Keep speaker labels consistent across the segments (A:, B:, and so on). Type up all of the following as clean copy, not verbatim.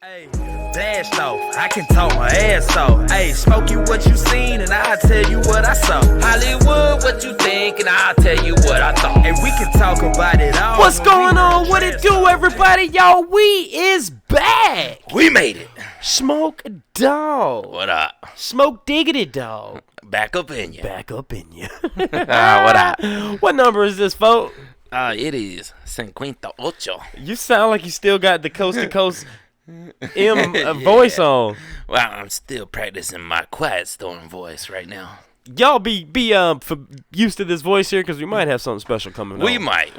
A: Hey, blast off, I can talk my ass off. Hey, smoke you what you seen and I'll tell you what I saw. Hollywood, what you think and I'll tell you what I thought. And we can talk about it all.
B: What's going on? What it do, everybody? Y'all, we is back.
A: We made it.
B: Smoke dog.
A: What up?
B: Smoke diggity dog.
A: Back up in you.
B: Back up in you.
A: What up?
B: What number is this, folks?
A: It is 58.
B: You sound like you still got the coast to coast voice on.
A: Well, I'm still practicing my quiet storm voice right now.
B: Y'all be used to this voice here because we might have something special coming up.
A: We just might.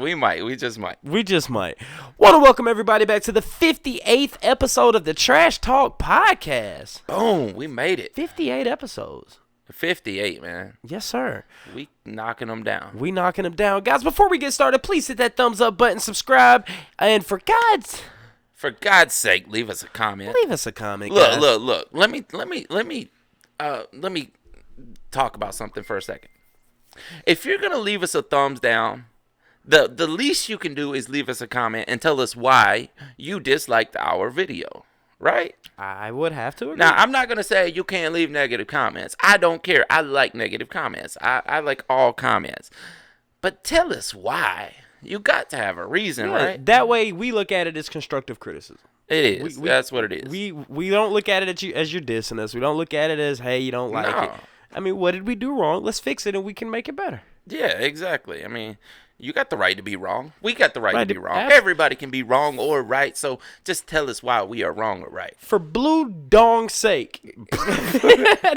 B: We just might. Want to welcome everybody back to the 58th episode of the Trash Talk Podcast.
A: Boom, we made it.
B: 58 episodes.
A: 58, man.
B: Yes, sir.
A: We knocking them down.
B: We knocking them down. Guys, before we get started, please hit that thumbs up button, subscribe, and for God's
A: sake, leave us a comment.
B: Leave us a comment, guys.
A: Look. Let me talk about something for a second. If you're gonna leave us a thumbs down, the least you can do is leave us a comment and tell us why you disliked our video, right?
B: I would have to agree.
A: Now, I'm not gonna say you can't leave negative comments. I don't care. I like negative comments. I like all comments. But tell us why. You got to have a reason, right?
B: That way we look at it as constructive criticism.
A: It is. That's what it is.
B: We don't look at it as you're dissing us. We don't look at it as, hey, you don't like it. I mean, what did we do wrong? Let's fix it and we can make it better.
A: Yeah, exactly. I mean, you got the right to be wrong. We got the right to be wrong. Everybody can be wrong or right, so just tell us why we are wrong or right.
B: For blue dong's sake.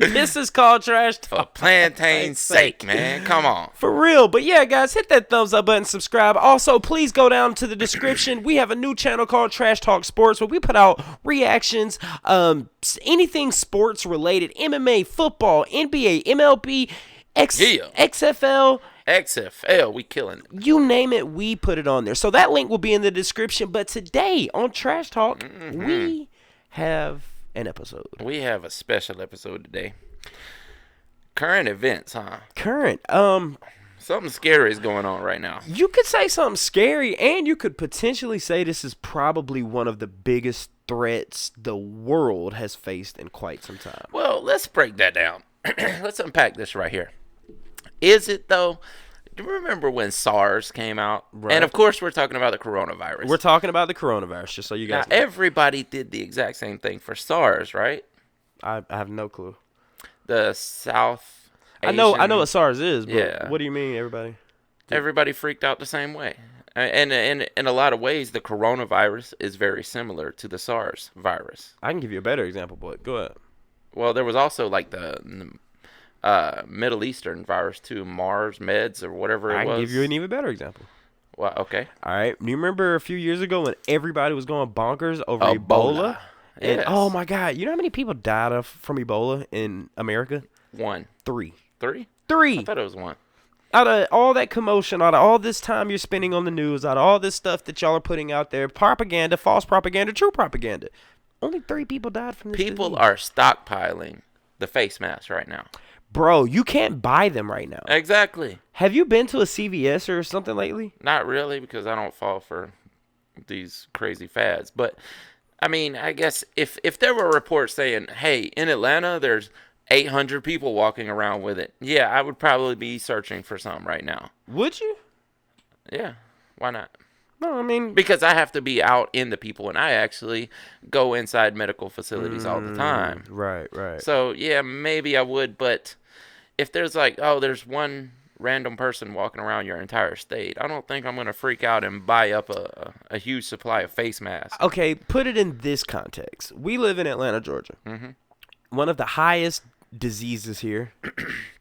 B: This is called Trash Talk.
A: For plantain's sake, man. Come on.
B: For real. But yeah, guys, hit that thumbs up button, subscribe. Also, please go down to the description. We have a new channel called Trash Talk Sports where we put out reactions, anything sports related, MMA, football, NBA, MLB, XFL.
A: XFL, we killing it.
B: You name it, we put it on there. So that link will be in the description. But today on Trash Talk, we have an episode.
A: We have a special episode today. Current events, huh?
B: Current.
A: Something scary is going on right now.
B: You could say something scary, and you could potentially say this is probably one of the biggest threats the world has faced in quite some time.
A: Well, let's break that down. Let's unpack this right here. Is it, though? Do you remember when SARS came out? Right. And, of course, we're talking about the coronavirus.
B: We're talking about the coronavirus, just so you guys know.
A: Everybody did the exact same thing for SARS, right?
B: I have no clue.
A: The South Asian...
B: I know what SARS is, but
A: yeah.
B: What do you mean, everybody?
A: Everybody freaked out the same way. And in a lot of ways, the coronavirus is very similar to the SARS virus.
B: I can give you a better example, but go ahead.
A: Well, there was also, like, the Middle Eastern virus too, meds or whatever it was.
B: I can give you an even better example.
A: Well, okay.
B: All right. Do you remember a few years ago when everybody was going bonkers over Ebola?
A: Yes.
B: And, oh my God, you know how many people died from Ebola in America?
A: 1.
B: 3.
A: 3?
B: 3.
A: I thought it was 1.
B: Out of all that commotion, out of all this time you're spending on the news, out of all this stuff that y'all are putting out there, propaganda, false propaganda, true propaganda, only 3 people died from this
A: People
B: disease.
A: are stockpiling the face masks right now.
B: Bro, you can't buy them right now.
A: Exactly.
B: Have you been to a CVS or something lately?
A: Not really, because I don't fall for these crazy fads. But, I mean, I guess if there were reports saying, hey, in Atlanta, there's 800 people walking around with it. Yeah, I would probably be searching for some right now.
B: Would you?
A: Yeah, why not?
B: No, I mean...
A: Because I have to be out in the people, and I actually go inside medical facilities all the time.
B: Right.
A: So, yeah, maybe I would, but if there's like, there's one random person walking around your entire state, I don't think I'm going to freak out and buy up a huge supply of face masks.
B: Okay, put it in this context. We live in Atlanta, Georgia. Mm-hmm. One of the highest diseases here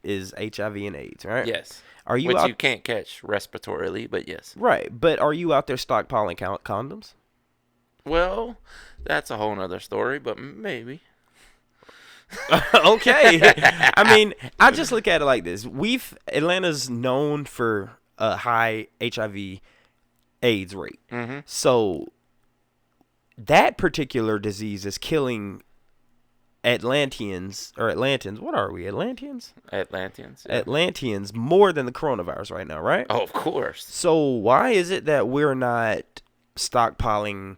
B: is HIV and AIDS, right?
A: Yes.
B: You
A: Which you can't catch respiratorily, but yes.
B: Right, but are you out there stockpiling condoms?
A: Well, that's a whole nother story, but maybe.
B: Okay. I mean, I just look at it like this. Atlanta's known for a high HIV AIDS rate. Mm-hmm. So that particular disease is killing Atlantans, what are we, Atlanteans?
A: Atlanteans.
B: Yeah. Atlanteans more than the coronavirus right now, right?
A: Oh, of course.
B: So why is it that we're not stockpiling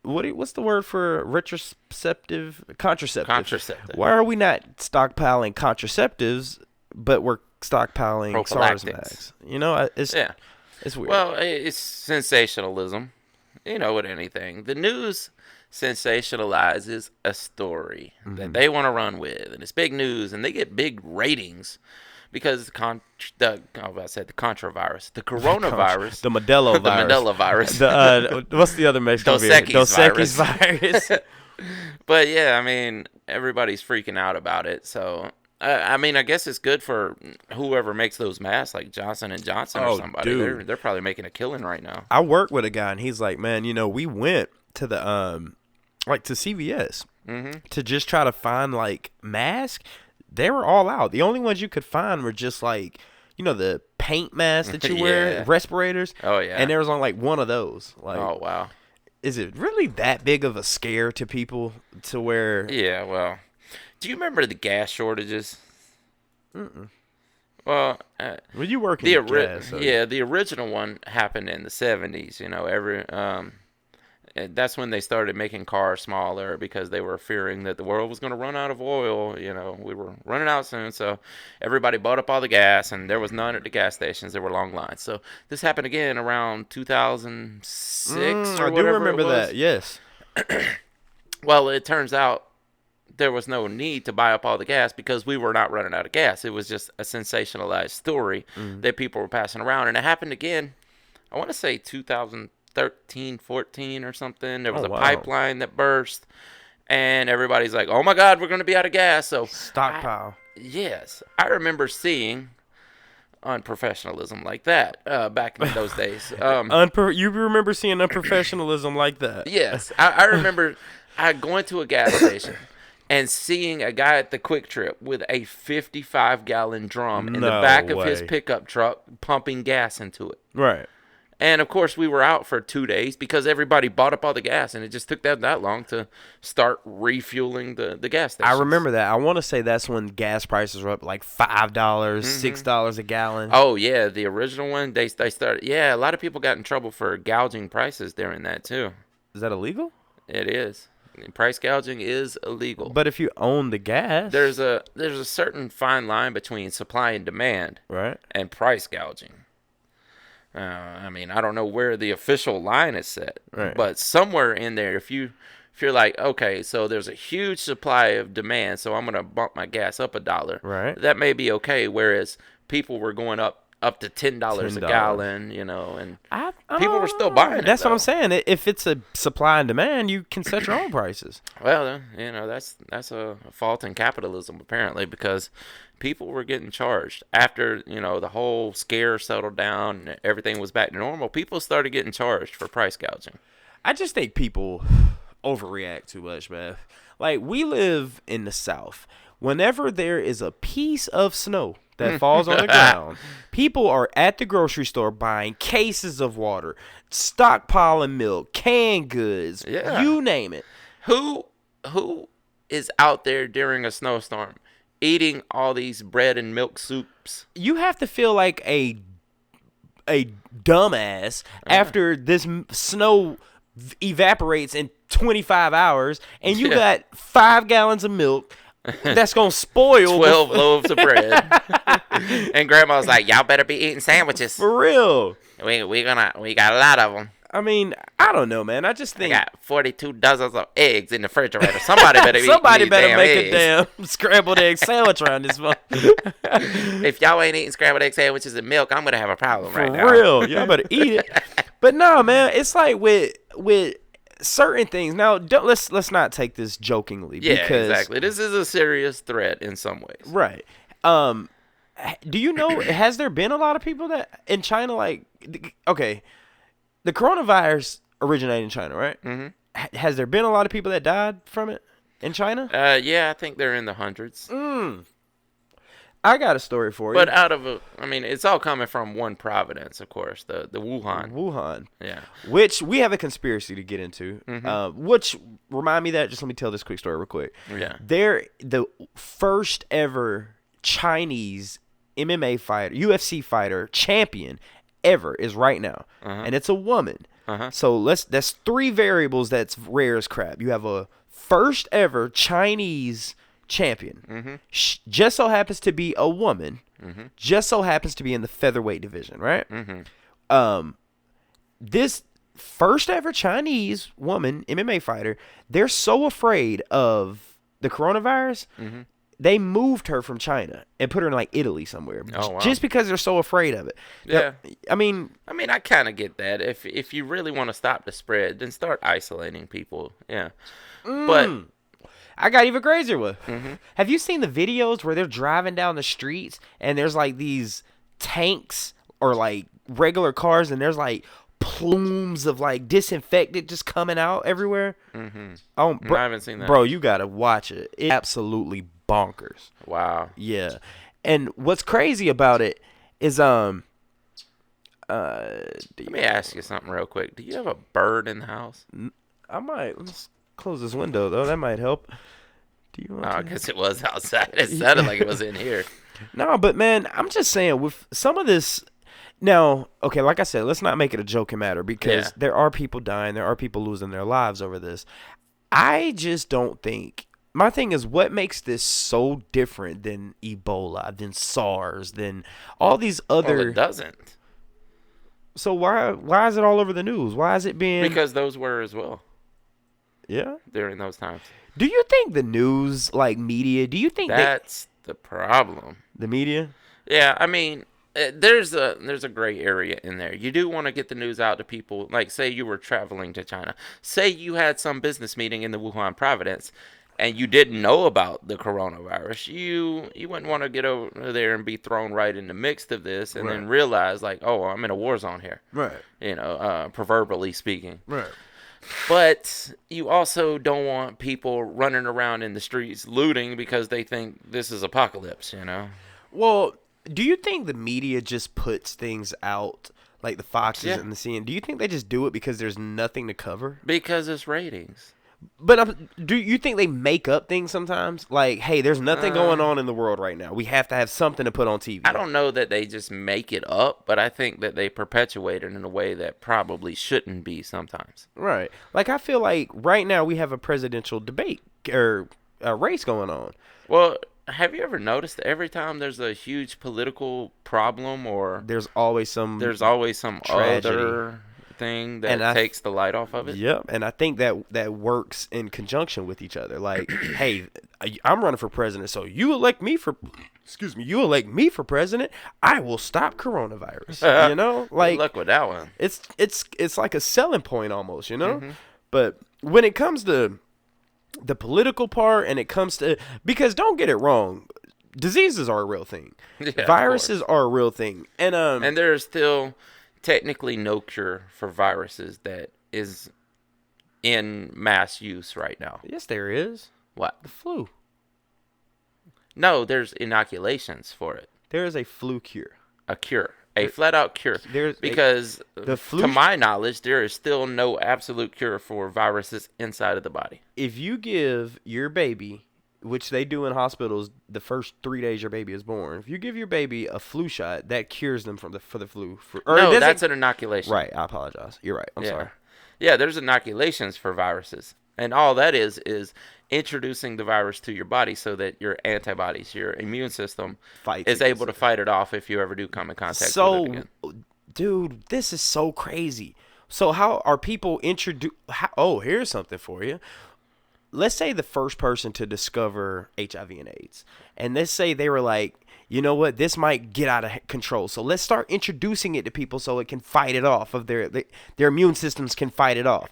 B: what's the word for contraceptive?
A: Contraceptive.
B: Why are we not stockpiling contraceptives, but we're stockpiling SARS
A: Prophylactics.
B: mags? It's
A: Yeah.
B: it's weird.
A: Well, it's sensationalism. With anything. The news sensationalizes a story that they want to run with, and it's big news, and they get big ratings because the contravirus, the coronavirus,
B: the Modelo
A: the
B: virus,
A: Mandela virus,
B: what's the other Mexican variant?
A: Dos Equis
B: virus.
A: But yeah, I mean, everybody's freaking out about it. So I mean, I guess it's good for whoever makes those masks, like Johnson and Johnson or somebody.
B: Dude.
A: They're probably making a killing right now.
B: I work with a guy, and he's like, man, we went to the to CVS to just try to find like masks. They were all out. The only ones you could find were just like, the paint masks that you wear, respirators.
A: Oh yeah.
B: And there was only like one of those. Like,
A: oh wow.
B: Is it really that big of a scare to people to where?
A: Yeah. Well, do you remember the gas shortages? Well,
B: You work in gas, so.
A: Yeah, the original one happened in the 70s. That's when they started making cars smaller because they were fearing that the world was going to run out of oil. We were running out soon, so everybody bought up all the gas, and there was none at the gas stations. There were long lines. So this happened again around 2006 or
B: I do
A: whatever
B: remember
A: it was.
B: that. Yes.
A: Well, it turns out there was no need to buy up all the gas because we were not running out of gas. It was just a sensationalized story that people were passing around, and it happened again. I want to say 2013, 14 or something. There was a pipeline that burst, and everybody's like, "Oh my God, we're going to be out of gas!" So
B: stockpile.
A: Yes, I remember seeing unprofessionalism like that back in those days.
B: You remember seeing unprofessionalism like that?
A: Yes, I remember going to a gas station and seeing a guy at the Quick Trip with a 55-gallon drum in the back of his pickup truck pumping gas into it.
B: Right.
A: And, of course, we were out for 2 days because everybody bought up all the gas, and it just took that long to start refueling the gas stations.
B: I remember that. I want to say that's when gas prices were up like $5, $6 a gallon.
A: Oh, yeah. The original one, they started. Yeah, a lot of people got in trouble for gouging prices during that, too.
B: Is that illegal?
A: It is. Price gouging is illegal.
B: But if you own the gas,
A: there's a certain fine line between supply and demand,
B: right,
A: and price gouging. I mean, I don't know where the official line is set,
B: right,
A: but somewhere in there, if you're like, okay, so there's a huge supply of demand, so I'm gonna bump my gas up $1,
B: right,
A: that may be okay. Whereas people were going up to $10 a gallon, and people were still buying it.
B: That's what I'm saying. If it's a supply and demand, you can set your own prices.
A: Well, that's a fault in capitalism, apparently, because people were getting charged after, the whole scare settled down and everything was back to normal. People started getting charged for price gouging.
B: I just think people overreact too much, man. Like, we live in the South. Whenever there is a piece of snow that falls on the ground, people are at the grocery store buying cases of water, stockpiling milk, canned goods, you name it.
A: Who is out there during a snowstorm eating all these bread and milk soups?
B: You have to feel like a dumbass after this snow evaporates in 25 hours and you got 5 gallons of milk that's gonna spoil
A: 12 loaves of bread. And grandma's like, y'all better be eating sandwiches
B: for real.
A: We got a lot of them.
B: I mean, I don't know, man. I just think
A: I got 42 dozens of eggs in the refrigerator. Somebody better
B: make
A: eggs.
B: A damn scrambled egg sandwich around this month.
A: If y'all ain't eating scrambled egg sandwiches and milk, I'm gonna have a problem right now.
B: For real, y'all better eat it. But no, man, it's like with certain things. Now, let's not take this jokingly.
A: Yeah,
B: because,
A: exactly. This is a serious threat in some ways.
B: Right. Do you know, has there been a lot of people that in China, like, okay, the coronavirus originated in China, right? Mm-hmm. Has there been a lot of people that died from it in China?
A: Yeah, I think they're in the hundreds.
B: I got a story for you.
A: But it's all coming from one province, of course, the Wuhan.
B: Wuhan.
A: Yeah.
B: Which we have a conspiracy to get into.
A: Mm-hmm.
B: Which, remind me that, just let me tell this quick story real quick.
A: Yeah.
B: They're the first ever Chinese MMA fighter, UFC fighter, champion ever is right now. And it's a woman.
A: Uh-huh.
B: So that's three variables that's rare as crap. You have a first ever Chinese champion.
A: Mm-hmm.
B: Just so happens to be a woman.
A: Mm-hmm.
B: Just so happens to be in the featherweight division, right?
A: Mm-hmm.
B: This first ever Chinese woman MMA fighter, they're so afraid of the coronavirus.
A: Mm-hmm.
B: They moved her from China and put her in like Italy somewhere,
A: Oh, wow.
B: just because they're so afraid of it.
A: Yeah.
B: Now, I mean,
A: I kind of get that. If you really want to stop the spread, then start isolating people. Yeah. But
B: I got even crazier with.
A: Mm-hmm.
B: Have you seen the videos where they're driving down the streets and there's like these tanks or like regular cars and there's like plumes of like disinfectant just coming out everywhere?
A: Mm-hmm.
B: Oh, bro,
A: I haven't seen that.
B: Bro, you gotta watch it. It's absolutely bonkers.
A: Wow.
B: Yeah, and what's crazy about it is
A: Let me ask you something real quick. Do you have a bird in the house?
B: I might let's close this window though. That might help. Do you want
A: No,
B: to?
A: because it was outside. It sounded like it was in here.
B: No, but man, I'm just saying with some of this. Now, okay, like I said, let's not make it a joking matter because
A: Yeah.
B: there are people dying, there are people losing their lives over this. I just don't think. My thing is, what makes this so different than Ebola, than SARS, than all these other?
A: Well, it doesn't.
B: So why is it all over the news? Why is it being?
A: Because those were as well
B: Yeah.
A: during those times.
B: Do you think the news, like media, do you think
A: That's the problem.
B: the media?
A: Yeah, I mean, there's a gray area in there. You do want to get the news out to people. Like, say you were traveling to China. Say you had some business meeting in the Wuhan province, and you didn't know about the coronavirus. You wouldn't want to get over there and be thrown right in the mix of this, and then realize like, oh, I'm in a war zone here.
B: Right.
A: You know, proverbially speaking.
B: Right.
A: But you also don't want people running around in the streets looting because they think this is apocalypse, you know?
B: Well, do you think the media just puts things out like the Foxes
A: Yeah.
B: and the CNN? Do you think they just do it because there's nothing to cover?
A: Because it's ratings.
B: But do you think they make up things sometimes? Like, hey, there's nothing going on in the world right now. We have to have something to put on TV.
A: I don't know that they just make it up, but I think that they perpetuate it in a way that probably shouldn't be sometimes.
B: Right. Like, I feel like right now we have a presidential debate or a race going on.
A: Well, have you ever noticed that every time there's a huge political problem or
B: There's always some tragedy.
A: other thing that
B: And I-
A: takes the light off of it?
B: Yep, and I think that works in conjunction with each other. Like, hey, I'm running for president, so you elect me for president, I will stop coronavirus. You know, like
A: Good luck with that one.
B: it's like a selling point almost, you know. But when it comes to the political part, and it comes to because don't get it wrong, diseases are a real thing,
A: Yeah, of
B: viruses are a real thing, and
A: And there's still technically no cure for viruses that is in mass use right now.
B: yes, there is
A: What?
B: the flu.
A: No, there's inoculations for it.
B: There is a flu cure.
A: A cure. A flat out cure. Because
B: the flu
A: to my knowledge, there is still no absolute cure for viruses inside of the body.
B: If you give your baby, which they do in hospitals, the first 3 days your baby is born, if you give your baby a flu shot, that cures them for the flu.
A: No, that's an inoculation.
B: Right. I apologize. You're right. I'm sorry.
A: Yeah, there's inoculations for viruses. And all that is introducing the virus to your body so that your antibodies, your immune system, is able to fight it off if you ever do come in contact with it again.
B: Dude, this is so crazy. So how are people introduced? Oh, here's something for you. Let's say the first person to discover HIV and AIDS, and let's say they were like, you know what, this might get out of control. So let's start introducing it to people so it can fight it off. Their immune systems can fight it off.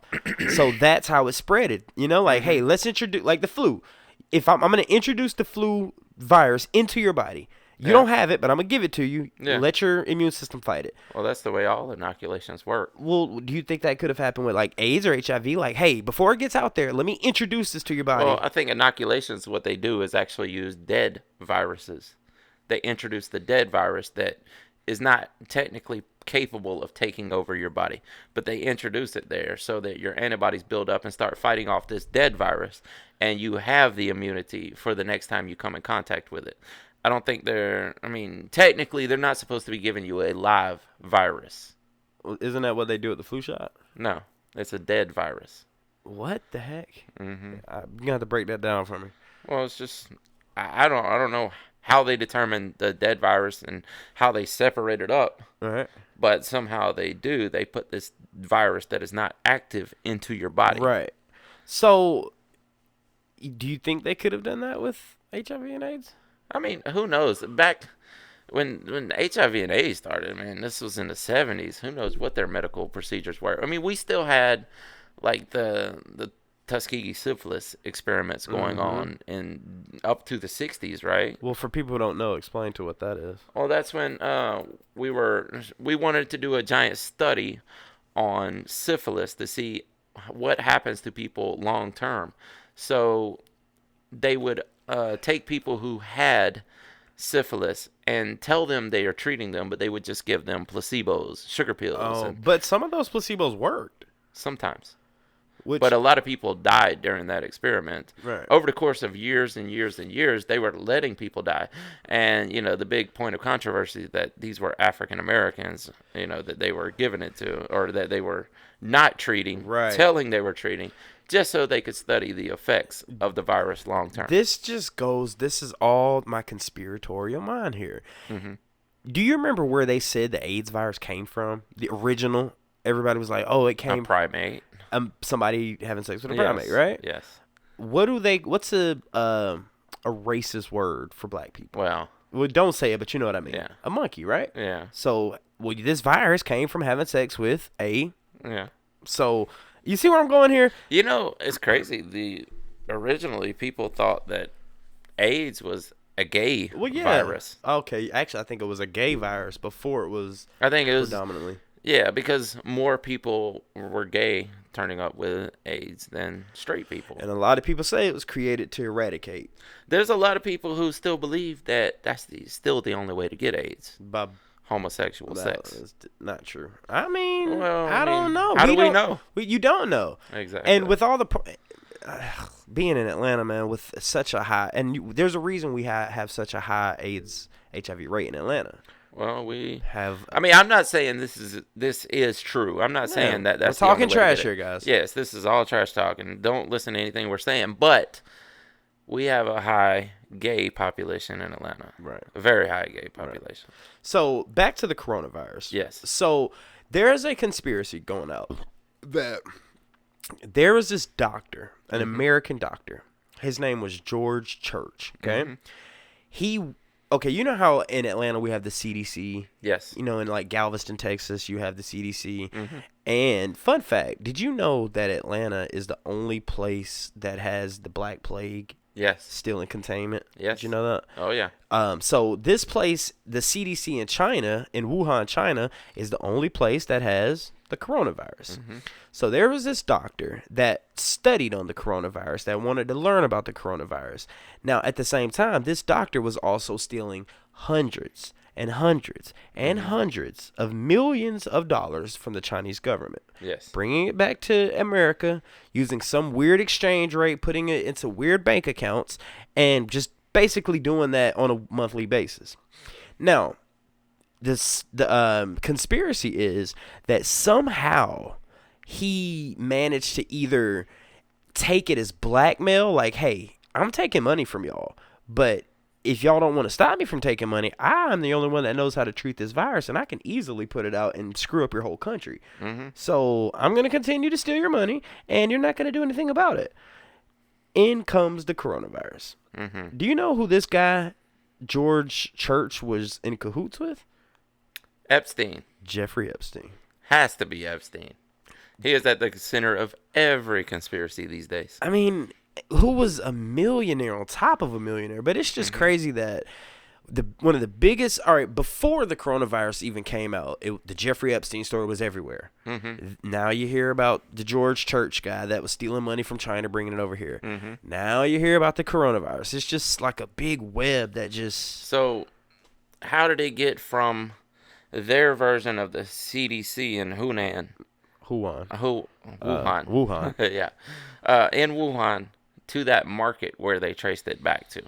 B: So that's how it spreaded. You know, like, hey, let's introduce like the flu. If I'm going to introduce the flu virus into your body. You don't have it, but I'm going to give it to you.
A: Yeah.
B: Let your immune system fight it.
A: Well, that's the way all inoculations work.
B: Well, do you think that could have happened with like AIDS or HIV? Like, hey, before it gets out there, let me introduce this to your body.
A: Well, I think inoculations, what they do is actually use dead viruses. They introduce the dead virus that is not technically capable of taking over your body, but they introduce it there so that your antibodies build up and start fighting off this dead virus, and you have the immunity for the next time you come in contact with it. I don't think technically they're not supposed to be giving you a live virus.
B: Isn't that what they do with the flu shot?
A: No, it's a dead virus.
B: What the heck?
A: Hmm.
B: You gonna have to break that down for me.
A: Well, it's just I don't know how they determine the dead virus and how they separate it up,
B: All right.
A: but somehow they do. They put this virus that is not active into your body.
B: Right. So, do you think they could have done that with HIV and AIDS?
A: I mean, who knows? Back when HIV and AIDS started, man, this was in the 70s. Who knows what their medical procedures were? I mean, we still had like the Tuskegee syphilis experiments going on in up to the 60s, right?
B: Well, for people who don't know, explain to what that is.
A: Well, that's when we wanted to do a giant study on syphilis to see what happens to people long term. So they would take people who had syphilis and tell them they are treating them, but they would just give them placebos, sugar pills,
B: Oh,
A: and
B: but some of those placebos worked.
A: sometimes.
B: Which,
A: But a lot of people died during that experiment.
B: Right.
A: Over the course of years and years and years, they were letting people die. And, the big point of controversy is that these were African Americans, that they were giving it to, or that they were not treating,
B: Right.
A: telling they were treating, just so they could study the effects of the virus long term.
B: this is all my conspiratorial mind here. Do you remember where they said the AIDS virus came from? The original? Everybody was like, oh, it
A: A
B: came
A: primate.
B: somebody having sex with a
A: Yes,
B: primate, right?
A: Yes.
B: What's a racist word for black people? Well, don't say it, but you know what I mean.
A: Yeah.
B: A monkey, right?
A: Yeah.
B: So, this virus came from having sex with a.
A: Yeah.
B: So, you see where I'm going here?
A: It's crazy. Originally people thought that AIDS was a gay virus.
B: Okay, actually, I think it was a gay virus before it was
A: I think it was
B: predominantly.
A: Yeah, because more people were gay turning up with AIDS than straight people.
B: And a lot of people say it was created to eradicate.
A: There's a lot of people who still believe that that's still the only way to get AIDS.
B: By
A: Homosexual sex.
B: Is not true. I mean,
A: Well,
B: I don't know.
A: How do we know?
B: You don't know.
A: Exactly.
B: And with all the being in Atlanta, man, with such a high, and there's a reason we have such a high AIDS HIV rate in Atlanta.
A: Well, we
B: have.
A: I mean, I'm not saying this is true. I'm not saying that that's
B: we're
A: the only
B: talking
A: way to
B: trash
A: get
B: here,
A: it.
B: guys.
A: Yes, this is all trash talk, and don't listen to anything we're saying. But we have a high gay population in Atlanta.
B: Right.
A: A very high gay population.
B: Right. So back to the coronavirus.
A: Yes.
B: So there is a conspiracy going out that there was this doctor, an American doctor. His name was George Church. Okay. You know how in Atlanta we have the CDC?
A: Yes.
B: In like Galveston, Texas, you have the CDC. And fun fact, did you know that Atlanta is the only place that has the Black Plague
A: Yes.
B: still in containment?
A: Yes.
B: Did you know that?
A: Oh, yeah.
B: So this place, the CDC in China, in Wuhan, China, is the only place that has the coronavirus. So there was this doctor that studied on the coronavirus, that wanted to learn about the coronavirus. Now, at the same time, this doctor was also stealing hundreds and hundreds and hundreds of millions of dollars from the Chinese government.
A: Yes.
B: Bringing it back to America, using some weird exchange rate, putting it into weird bank accounts, and just basically doing that on a monthly basis. Now, the conspiracy is that somehow he managed to either take it as blackmail, like, hey, I'm taking money from y'all, but if y'all don't want to stop me from taking money, I'm the only one that knows how to treat this virus, and I can easily put it out and screw up your whole country. So I'm going to continue to steal your money, and you're not going to do anything about it. In comes the coronavirus. Do you know who this guy, George Church, was in cahoots with?
A: Epstein.
B: Jeffrey Epstein.
A: Has to be Epstein. He is at the center of every conspiracy these days.
B: I mean, who was a millionaire on top of a millionaire? But it's just crazy that one of the biggest, all right, before the coronavirus even came out, the Jeffrey Epstein story was everywhere. Now you hear about the George Church guy that was stealing money from China, bringing it over here. Now you hear about the coronavirus. It's just like a big web that just...
A: So, how did it get from their version of the CDC in Wuhan?
B: Wuhan.
A: Yeah. In Wuhan to that market where they traced it back to.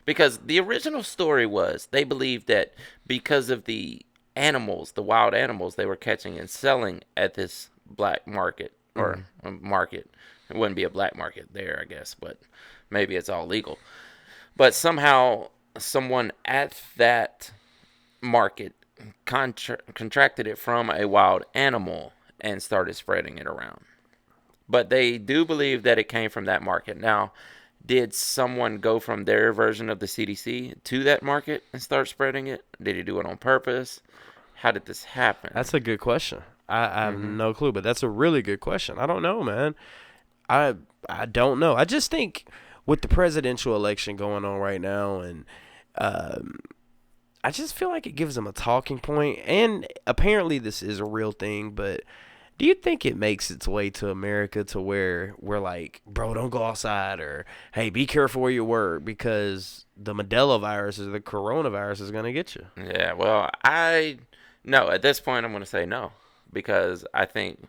A: Because the original story was they believed that because of the animals, the wild animals they were catching and selling at this black market or a market. It wouldn't be a black market there, I guess, but maybe it's all legal. But somehow someone at that market contracted it from a wild animal and started spreading it around. But they do believe that it came from that market. Now, did someone go from their version of the CDC to that market and start spreading it? Did he do it on purpose? How did this happen?
B: That's a good question. I have no clue, but that's a really good question. I don't know, man. I don't know. I just think with the presidential election going on right now, and I just feel like it gives them a talking point. And apparently this is a real thing, but do you think it makes its way to America to where we're like, bro, don't go outside, or hey, be careful where you work because the Mandela virus or the coronavirus is going to get you?
A: Yeah, well, no, at this point I'm going to say no, because I think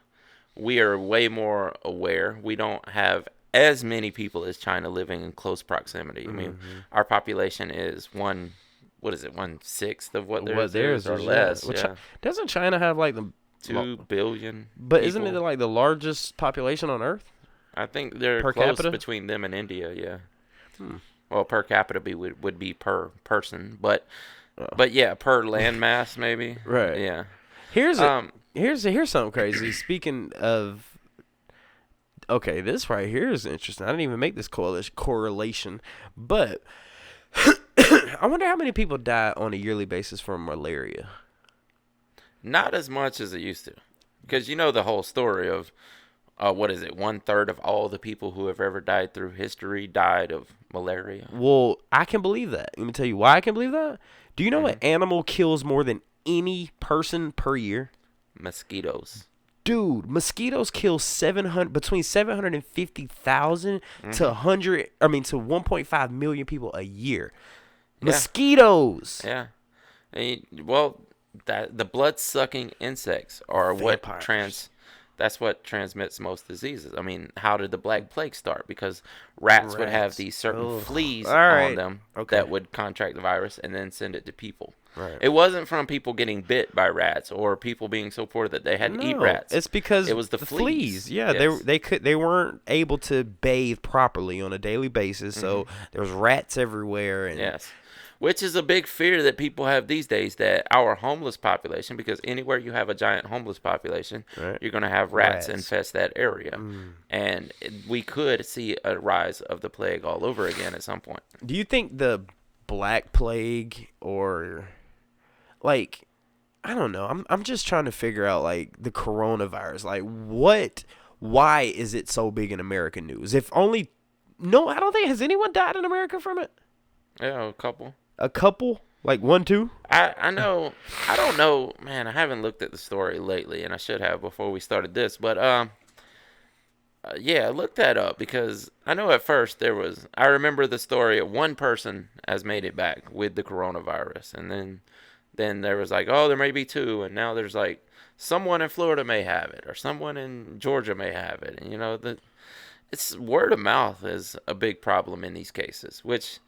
A: we are way more aware. We don't have as many people as China living in close proximity. I mean, our population is 1/6 of what theirs is, or less. Yeah.
B: Doesn't China have like the
A: 2 billion
B: But
A: people.
B: isn't it like the largest population on Earth?
A: I think they're
B: Per
A: close
B: capita?
A: between them and India, yeah. Well, per capita would be per person, but yeah, per landmass maybe.
B: Right.
A: Yeah.
B: Here's something crazy. Speaking of, okay, this right here is interesting. I didn't even make this correlation, but I wonder how many people die on a yearly basis from malaria.
A: Not as much as it used to, because you know the whole story of, 1/3 of all the people who have ever died through history died of malaria.
B: Well, I can believe that. Let me tell you why I can believe that. Do you know what animal kills more than any person per year?
A: Mosquitoes.
B: Dude, mosquitoes kill between 750,000 to 1.5 million people a year.
A: Yeah.
B: Mosquitoes.
A: Yeah. Well, the blood-sucking insects are
B: Vampires.
A: that's what transmits most diseases. I mean, how did the Black Plague start? Because rats would have these certain fleas on them that would contract the virus and then send it to people.
B: Right.
A: It wasn't from people getting bit by rats or people being so poor that they had to eat rats.
B: It's because
A: it was the fleas.
B: Yeah,
A: Yes.
B: they weren't able to bathe properly on a daily basis, so there was rats everywhere. And
A: Yes. Which is a big fear that people have these days, that our homeless population, because anywhere you have a giant homeless population, you're going to have rats infest that area. And we could see a rise of the plague all over again at some point.
B: Do you think the Black Plague or like, I don't know. I'm just trying to figure out like the coronavirus. Like why is it so big in American news? I don't think, has anyone died in America from it?
A: Yeah, a couple.
B: A couple? Like 1, 2?
A: I know. I don't know, man. I haven't looked at the story lately, and I should have before we started this. But yeah, look that up, because I know at first I remember the story of one person has made it back with the coronavirus, and then there was like, oh, there may be 2, and now there's like someone in Florida may have it, or someone in Georgia may have it, and you know it's word of mouth is a big problem in these cases, which.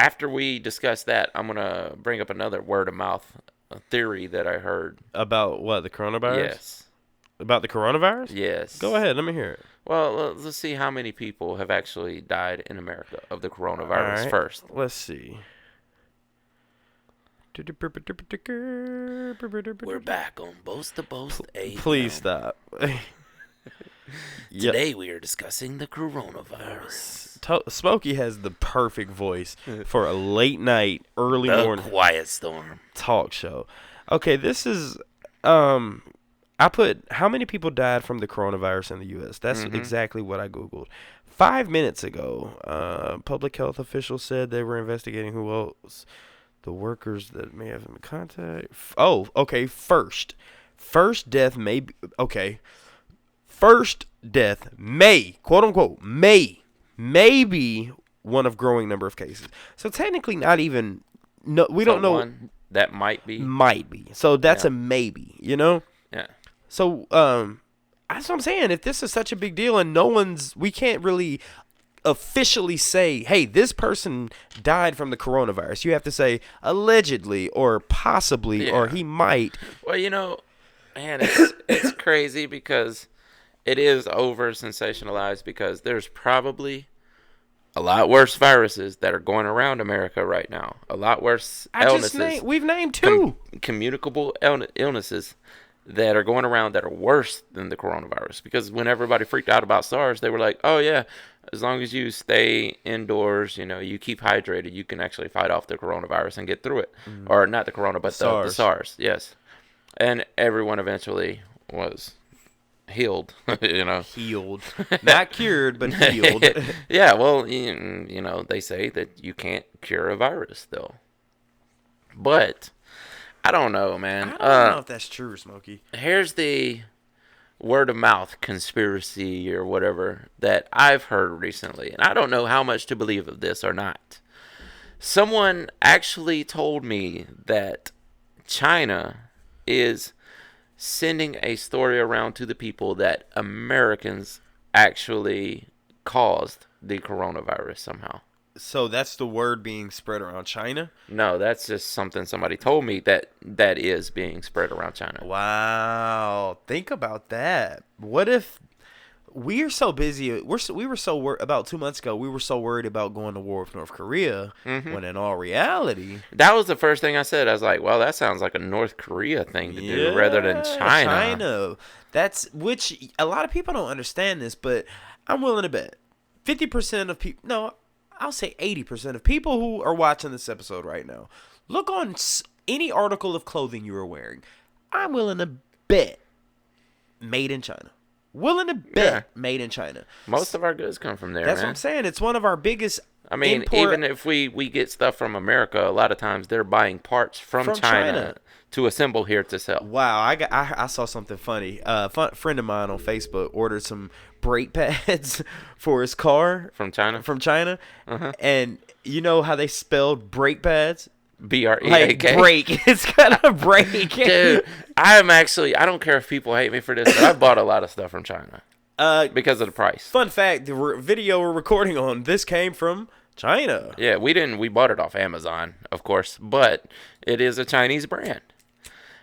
A: After we discuss that, I'm going to bring up another word-of-mouth theory that I heard.
B: About what, the coronavirus?
A: Yes.
B: About the coronavirus?
A: Yes.
B: Go ahead, let me hear it.
A: Well, let's see how many people have actually died in America of the coronavirus first.
B: Let's see.
A: We're back on Boast to Boast 8.
B: Please stop.
A: Today we are discussing the coronavirus.
B: Smokey has the perfect voice for a late night, early morning
A: quiet storm
B: talk show. Okay, this is I put how many people died from the coronavirus in the U.S. That's exactly what I Googled. 5 minutes ago, public health officials said they were investigating who else the workers that may have been in contact. Oh, okay. First death may be okay. First death may, quote unquote, may be one of growing number of cases. So technically not even, no, we don't know.
A: One that might be.
B: Might be. So that's a maybe, you know?
A: Yeah.
B: So that's what I'm saying. If this is such a big deal and we can't really officially say, hey, this person died from the coronavirus. You have to say allegedly or possibly or he might.
A: Well, you know, man, it's crazy because it is over sensationalized because there's probably a lot worse viruses that are going around America right now. A lot worse illnesses.
B: We've named two.
A: Communicable illnesses that are going around that are worse than the coronavirus. Because when everybody freaked out about SARS, they were like, oh yeah, as long as you stay indoors, you keep hydrated, you can actually fight off the coronavirus and get through it. Or not the corona, but the SARS. Yes. And everyone eventually was healed,
B: Healed. Not cured, but healed.
A: Yeah, well, they say that you can't cure a virus, though. But I don't know, man.
B: I don't know if that's true, Smokey.
A: Here's the word of mouth conspiracy or whatever that I've heard recently, and I don't know how much to believe of this or not. Someone actually told me that China is sending a story around to the people that Americans actually caused the coronavirus somehow.
B: So that's the word being spread around China?
A: No, that's just something somebody told me that is being spread around China.
B: Wow. Think about that. What if we are so busy? We were so about 2 months ago. We were so worried about going to war with North Korea, when in all reality,
A: that was the first thing I said. I was like, "Well, that sounds like a North Korea thing to do rather than China."
B: China. That's which a lot of people don't understand this, but I'm willing to bet 50% of people. No, I'll say 80% of people who are watching this episode right now. Look on any article of clothing you are wearing. I'm willing to bet made in China. Willing to bet made in China.
A: Most of our goods come from there,
B: That's
A: man.
B: what I'm saying. It's one of our biggest
A: even if we get stuff from America, a lot of times they're buying parts from China to assemble here to sell.
B: Wow, I saw something funny. Friend of mine on Facebook ordered some brake pads for his car
A: From China?
B: And you know how they spelled brake pads?
A: BREAK.
B: Like break. It's got a break.
A: Dude, I don't care if people hate me for this, but I bought a lot of stuff from China. Because of the price.
B: Fun fact, the video we're recording on, this came from China.
A: Yeah, we bought it off Amazon, of course, but it is a Chinese brand.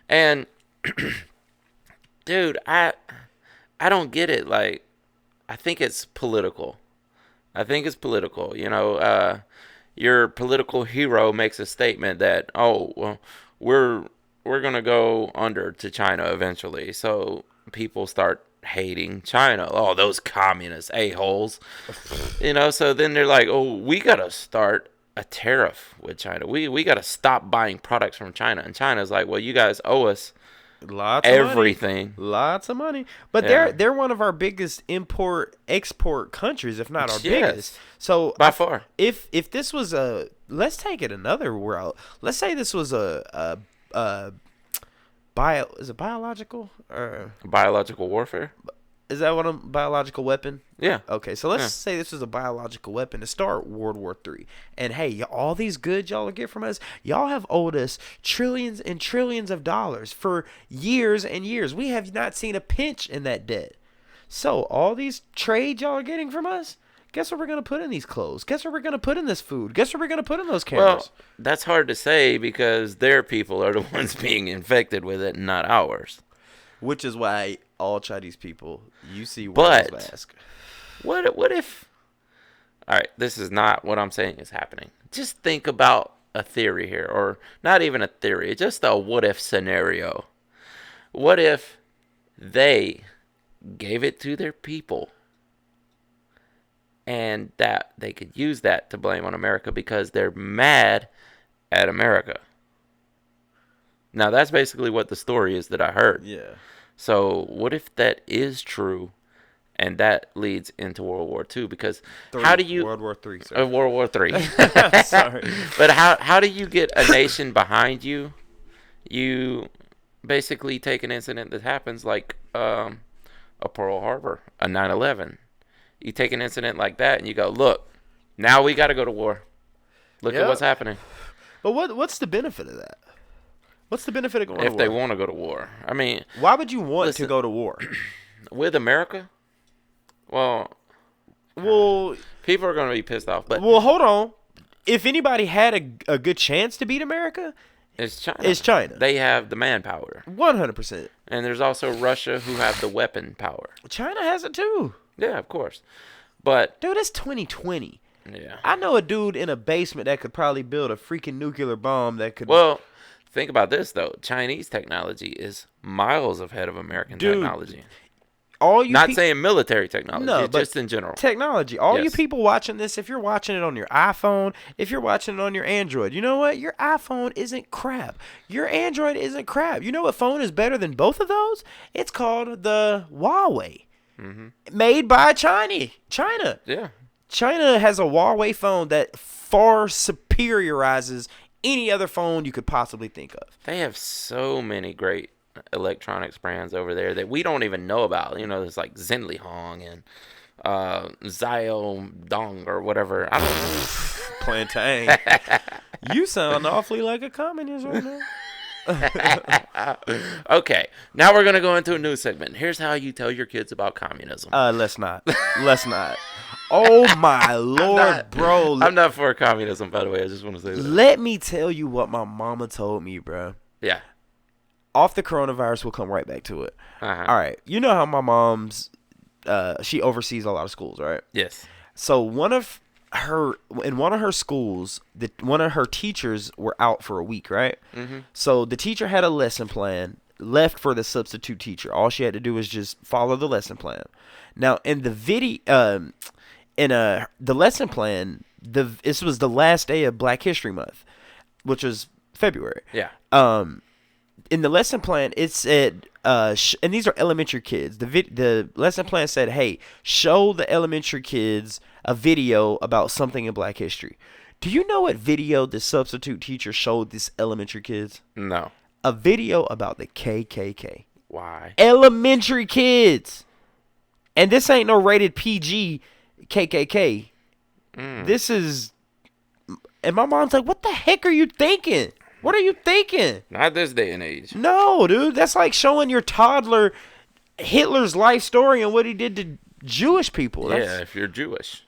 A: And dude, I don't get it. Like, I think it's political. Your political hero makes a statement that, oh, well, we're going to go under to China eventually. So people start hating China. Oh, those communist a-holes. So then they're like, oh, we got to start a tariff with China. We got to stop buying products from China. And China's like, well, you guys owe us everything.
B: Lots of money. But they're one of our biggest export countries, if not our biggest. So
A: by far.
B: If this was let's take it another route. Let's say this was is it biological or
A: biological warfare?
B: Is that what a biological weapon?
A: Yeah.
B: Okay, so let's say this was a biological weapon to start World War III. And hey, all these goods y'all get from us, y'all have owed us trillions and trillions of dollars for years and years. We have not seen a pinch in that debt. So all these trade y'all are getting from us, guess what we're going to put in these clothes? Guess what we're going to put in this food? Guess what we're going to put in those cameras?
A: Well, that's hard to say because their people are the ones being infected with it, not ours.
B: Which is why all Chinese people, you see
A: but
B: mask.
A: What if... All right, this is not what I'm saying is happening. Just think about a theory here, or not even a theory, just a what-if scenario. What if they gave it to their people and that they could use that to blame on America because they're mad at America? Now, that's basically what the story is that I heard.
B: Yeah.
A: So, what if that is true, and that leads into World War II? Because how do you...
B: World War III, sir.
A: World War III.
B: Sorry.
A: But how do you get a nation behind you? You basically take an incident that happens like a Pearl Harbor, a 9/11. You take an incident like that, and you go, look, now we got to go to war. Look at what's happening.
B: But what's the benefit of that? What's the benefit of going to war?
A: If they want to go to war. I mean...
B: Why would you want to go to war?
A: With America? Well, people are going to be pissed off. But
B: well, hold on. If anybody had a good chance to beat America,
A: it's China.
B: It's China.
A: They have the manpower.
B: 100%.
A: And there's also Russia who have the weapon power.
B: China has it too.
A: Yeah, of course. But
B: Dude, it's 2020.
A: yeah.
B: I know a dude in a basement that could probably build a freaking nuclear bomb that could.
A: Well, think about this though. Chinese technology is miles ahead of American
B: Dude,
A: technology.
B: all you
A: Not saying military technology,
B: No, but
A: just in general.
B: technology. All you
A: Yes.
B: people watching this, if you're watching it on your iPhone, if you're watching it on your Android, you know what? Your iPhone isn't crap. Your Android isn't crap. You know what phone is better than both of those? It's called the Huawei. Made by China.
A: Yeah.
B: China has a Huawei phone that far superiorizes any other phone you could possibly think of.
A: They have so many great electronics brands over there that we don't even know about. You know, there's like Zenlihong and Xiao Dong or whatever. I don't know.
B: Plantain. You sound awfully like a communist right now.
A: Okay, now we're gonna go into a new segment. Here's how you tell your kids about communism.
B: Let's not. Let's not. Oh my lord, bro.
A: I'm not for communism, by the way. I just want to say that.
B: Let me tell you what my mama told me, bro.
A: Yeah.
B: Off the coronavirus, we'll come right back to it.
A: Uh-huh.
B: All right. You know how my mom's, she oversees a lot of schools, right?
A: Yes.
B: So in one of her schools, one of her teachers were out for a week, right?
A: Mm-hmm.
B: So the teacher had a lesson plan left for the substitute teacher. All she had to do was just follow the lesson plan. Now in the video, the lesson plan, this was the last day of Black History Month, which was February.
A: Yeah.
B: In the lesson plan, it said, and these are elementary kids. The lesson plan said, "Hey, show the elementary kids a video about something in Black history." Do you know what video the substitute teacher showed these elementary kids?
A: No.
B: A video about the KKK.
A: Why?
B: Elementary kids. And this ain't no rated PG KKK. This is. And my mom's like, "What the heck are you thinking? What are you thinking?"
A: Not this day and age.
B: No, dude. That's like showing your toddler Hitler's life story and what he did to Jewish people.
A: Yeah, if you're Jewish.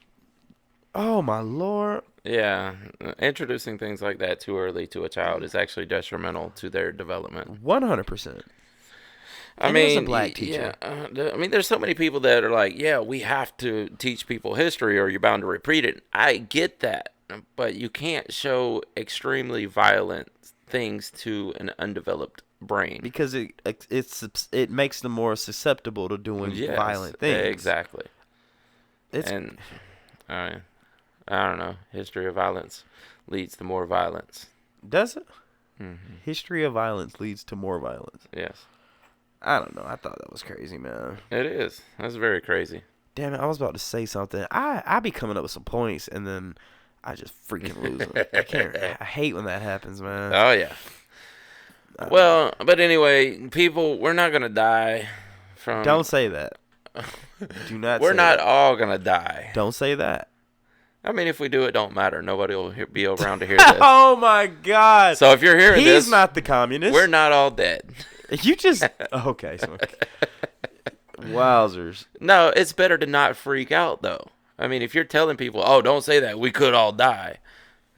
B: Oh, my Lord.
A: Yeah, introducing things like that too early to a child is actually detrimental to their development.
B: 100%.
A: I
B: And it was
A: mean,
B: a black teacher.
A: Yeah, I mean, there's so many people that are like, yeah, we have to teach people history or you're bound to repeat it. I get that, but you can't show extremely violent things to an undeveloped brain.
B: Because it makes them more susceptible to doing violent things.
A: Exactly. And I don't know. History of violence leads to more violence.
B: Does it?
A: Mm-hmm.
B: History of violence leads to more violence.
A: Yes.
B: I don't know. I thought that was crazy, man.
A: It is. That's very crazy.
B: Damn it. I was about to say something. I be coming up with some points, and then I just freaking lose them. I hate when that happens, man.
A: Oh, yeah. Well, but anyway, people, we're not going to die from...
B: Don't say that. Do not
A: We're
B: say
A: not
B: that.
A: all going to die.
B: Don't say that.
A: I mean, if we do, it don't matter. Nobody will be around to hear this.
B: Oh, my God.
A: So if you're hearing this...
B: He's not the communist.
A: We're not all dead.
B: You just... Okay. So, wowzers.
A: No, it's better to not freak out, though. I mean, if you're telling people, oh, don't say that, we could all die,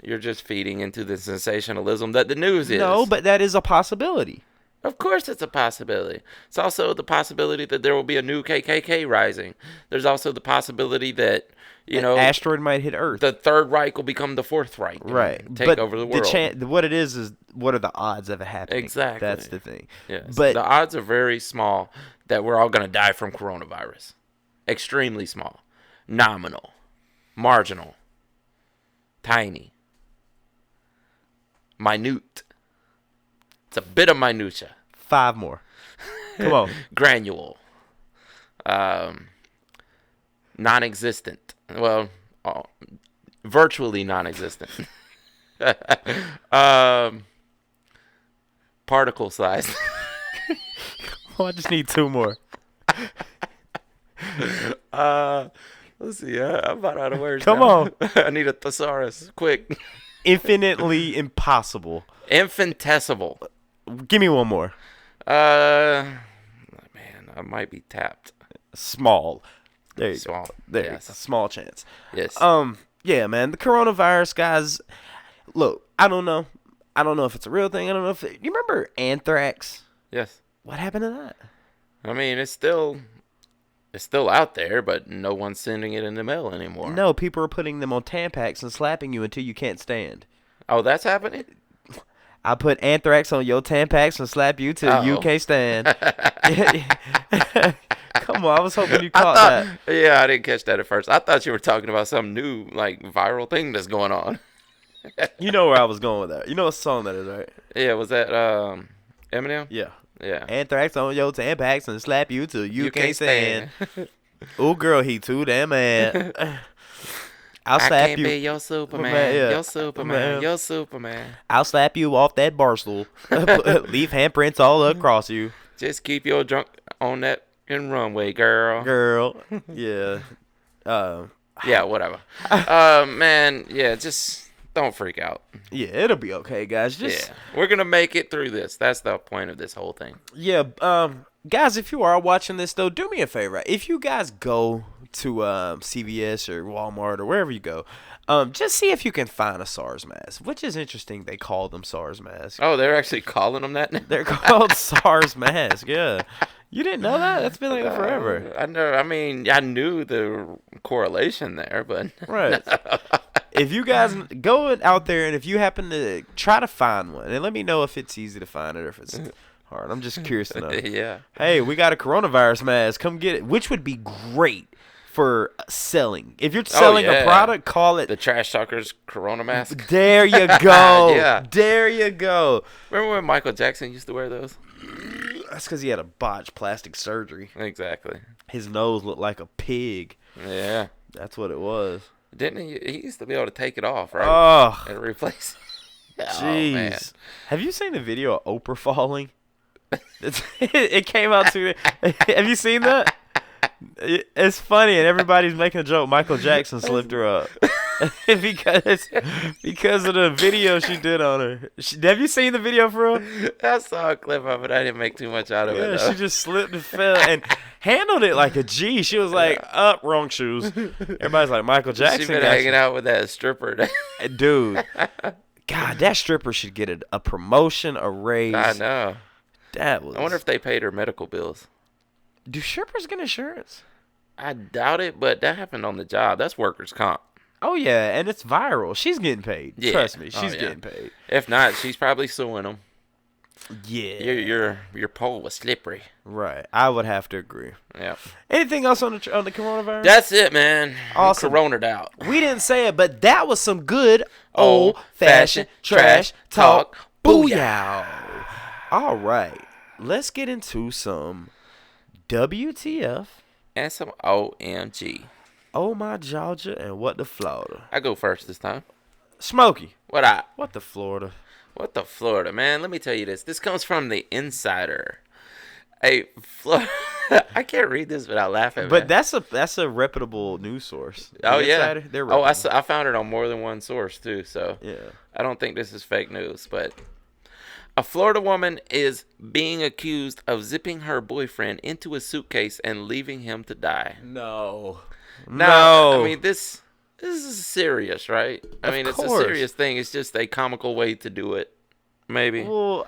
A: you're just feeding into the sensationalism that the news is.
B: No, but that is a possibility.
A: Of course it's a possibility. It's also the possibility that there will be a new KKK rising. There's also the possibility that,
B: An asteroid might hit Earth.
A: The Third Reich will become the Fourth Reich.
B: Right.
A: Take over the world.
B: What it is what are the odds of it happening?
A: Exactly.
B: That's the thing.
A: Yes.
B: But
A: the odds are very small that we're all going to die from coronavirus. Extremely small. Nominal. Marginal. Tiny. Minute. It's a bit of minutia.
B: 5 more. Come on.
A: Granule. Non-existent. Well, virtually non-existent. Particle size.
B: Oh, I just need 2 more.
A: Let's see. I'm about out of words.
B: Come
A: now.
B: on.
A: I need a thesaurus. Quick.
B: Infinitely impossible.
A: Infinitesimal.
B: Give me 1 more.
A: Man, I might be tapped.
B: Small. There you
A: Small.
B: go. There
A: Yes.
B: you go. Small chance.
A: Yes.
B: Yeah, man. The coronavirus, guys. Look, I don't know. I don't know if it's a real thing. I don't know if you remember anthrax.
A: Yes.
B: What happened to that?
A: I mean, it's still out there, but no one's sending it in the mail anymore.
B: No, people are putting them on Tampax and slapping you until you can't stand.
A: Oh, that's happening?
B: I put anthrax on your Tampax and slap you till you can't stand. Come on, I was hoping you caught that.
A: Yeah, I didn't catch that at first. I thought you were talking about some new, like, viral thing that's going on.
B: You know where I was going with that. You know what song that is, right?
A: Yeah, was that Eminem?
B: Yeah.
A: Yeah.
B: Anthrax on your Tampax and slap you till you can't stand. Ooh, girl, he too damn mad. I'll slap
A: I can't
B: you.
A: be your Superman.
B: Yeah.
A: Your Superman. Your Superman.
B: I'll slap you off that bar stool. Leave handprints all across you.
A: Just keep your drunk on that runway, girl.
B: Girl. Yeah.
A: Yeah, whatever. Man, yeah, just don't freak out.
B: Yeah, it'll be okay, guys. Just
A: we're gonna make it through this. That's the point of this whole thing.
B: Yeah, guys, if you are watching this though, do me a favor. If you guys go to CVS or Walmart or wherever you go, just see if you can find a SARS mask, which is interesting. They call them SARS masks.
A: Oh, they're actually calling them that now?
B: They're called SARS masks. Yeah, you didn't know that? That's been like that forever.
A: I know. I mean, I knew the correlation there, but
B: right. If you guys go out there and if you happen to try to find one, and let me know if it's easy to find it or if it's hard. I'm just curious to know.
A: Yeah.
B: Hey, we got a coronavirus mask. Come get it. Which would be great for selling. If you're selling a product, call it
A: the Trash Talkers Corona mask.
B: There you go.
A: Yeah.
B: There you go.
A: Remember when Michael Jackson used to wear those?
B: That's because he had a botched plastic surgery.
A: Exactly.
B: His nose looked like a pig.
A: Yeah.
B: That's what it was.
A: Didn't he? He used to be able to take it off, right?
B: Oh.
A: And replace it.
B: Jeez.
A: Oh, man.
B: Have you seen the video of Oprah falling? It came out to. Have you seen that? It's funny, and everybody's making a joke. Michael Jackson slipped her up because of the video she did on her. Have you seen the video for real?
A: I saw a clip of it. I didn't make too much out of it.
B: Yeah,
A: though.
B: she just slipped and fell and handled it like a G. She was like, "Up, wrong shoes." Everybody's like, "Michael Jackson."
A: She's been hanging out with that stripper.
B: Dude. God, that stripper should get a promotion, a raise.
A: I know.
B: I
A: wonder if they paid her medical bills.
B: Do strippers get insurance?
A: I doubt it, but that happened on the job. That's workers' comp.
B: Oh, yeah, and it's viral. She's getting paid. Yeah. Trust me, she's getting paid.
A: If not, she's probably suing them.
B: Yeah.
A: Your pole was slippery.
B: Right. I would have to agree.
A: Yeah.
B: Anything else on the coronavirus?
A: That's it, man.
B: Awesome.
A: Corona'd out.
B: We didn't say it, but that was some good old-fashioned trash talk. Booyah. All right. Let's get into some WTF.
A: And some OMG.
B: Oh, my Georgia and what the Florida.
A: I go first this time.
B: Smokey.
A: What I?
B: What the Florida?
A: What the Florida, man? Let me tell you this. This comes from the Insider. Hey, Florida. I can't read this without laughing.
B: But
A: man.
B: that's a reputable news source.
A: Oh yeah.
B: Insider, they're reputable.
A: I found it on more than one source too. So
B: yeah.
A: I don't think this is fake news, but a Florida woman is being accused of zipping her boyfriend into a suitcase and leaving him to die.
B: No.
A: Now, I mean, this is serious, right? I mean,
B: Of
A: it's
B: course.
A: a serious thing. It's just a comical way to do it, maybe.
B: Well,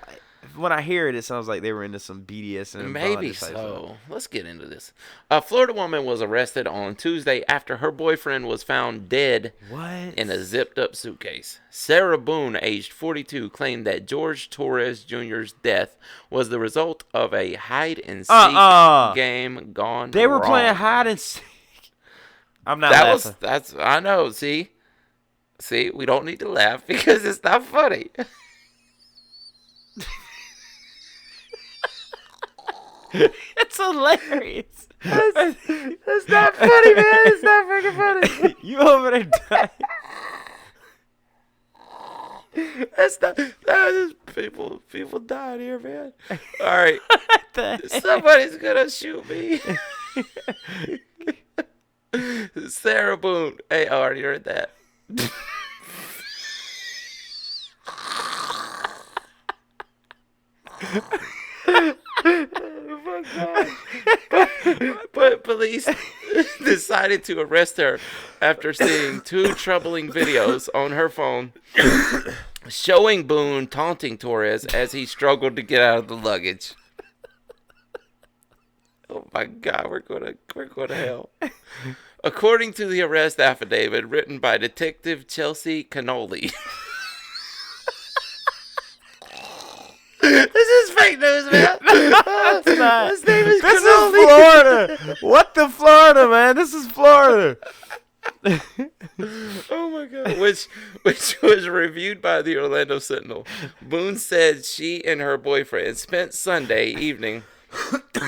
B: when I hear it, it sounds like they were into some BDSM.
A: Maybe so. Let's get into this. A Florida woman was arrested on Tuesday after her boyfriend was found dead in a zipped-up suitcase. Sarah Boone, aged 42, claimed that George Torres Jr.'s death was the result of a hide-and-seek game gone wrong.
B: They were playing hide-and-seek. I'm not laughing.
A: That's I know. See, we don't need to laugh because it's not funny.
B: It's hilarious.
A: That's not funny, man. It's not freaking funny.
B: You over there dying.
A: That is people dying here, man. All right. Somebody's gonna shoot me. Sarah Boone. Hey, I already heard that. Oh my God. But police decided to arrest her after seeing two troubling videos on her phone showing Boone taunting Torres as he struggled to get out of the luggage. Oh my God, we're going to hell. According to the arrest affidavit written by Detective Chelsea Cannoli. This is fake news, man.
B: It's not.
A: His name is
B: This
A: Cannoli.
B: is Florida. What the Florida, man? This is Florida.
A: Oh my God. Which was reviewed by the Orlando Sentinel. Boone said she and her boyfriend spent Sunday evening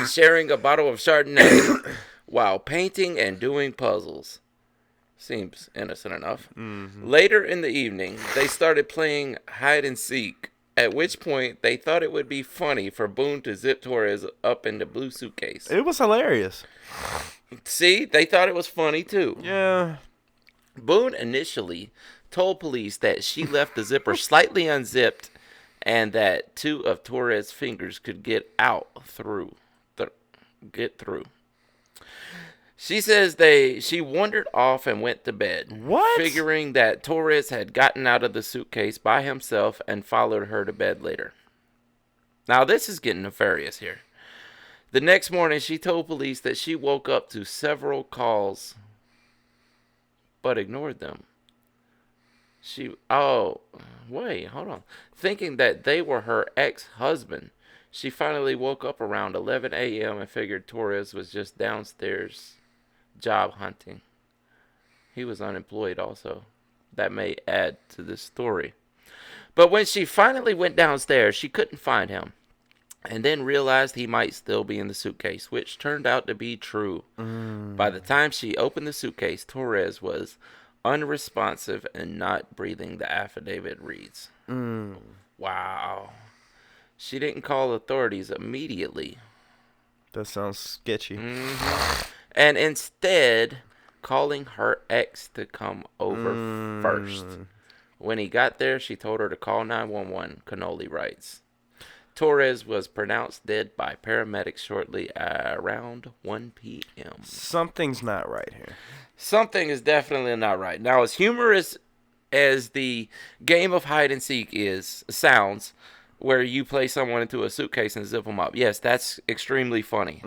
A: sharing a bottle of Chardonnay while painting and doing puzzles. Seems innocent enough. Mm-hmm. Later in the evening, they started playing hide and seek, at which point they thought it would be funny for Boone to zip Torres up in the blue suitcase.
B: It was hilarious.
A: See, they thought it was funny too.
B: Yeah.
A: Boone initially told police that she left the zipper slightly unzipped and that 2 of Torres' fingers could get through. She says she wandered off and went to bed.
B: What?
A: Figuring that Torres had gotten out of the suitcase by himself and followed her to bed later. Now this is getting nefarious here. The next morning, she told police that she woke up to several calls, but ignored them. Hold on. Thinking that they were her ex-husband, she finally woke up around 11 a.m. and figured Torres was just downstairs job hunting. He was unemployed also. That may add to this story. But when she finally went downstairs, she couldn't find him. And then realized he might still be in the suitcase, which turned out to be true. By the time she opened the suitcase, Torres was unresponsive and not breathing, the affidavit reads. Wow. She didn't call authorities immediately.
B: That sounds sketchy.
A: And instead, calling her ex to come over first. When he got there, she told her to call 911, Cannoli writes. Torres was pronounced dead by paramedics shortly around 1 p.m.
B: Something's not right here.
A: Something is definitely not right. Now, as humorous as the game of hide and seek sounds, where you play someone into a suitcase and zip them up, yes, that's extremely funny.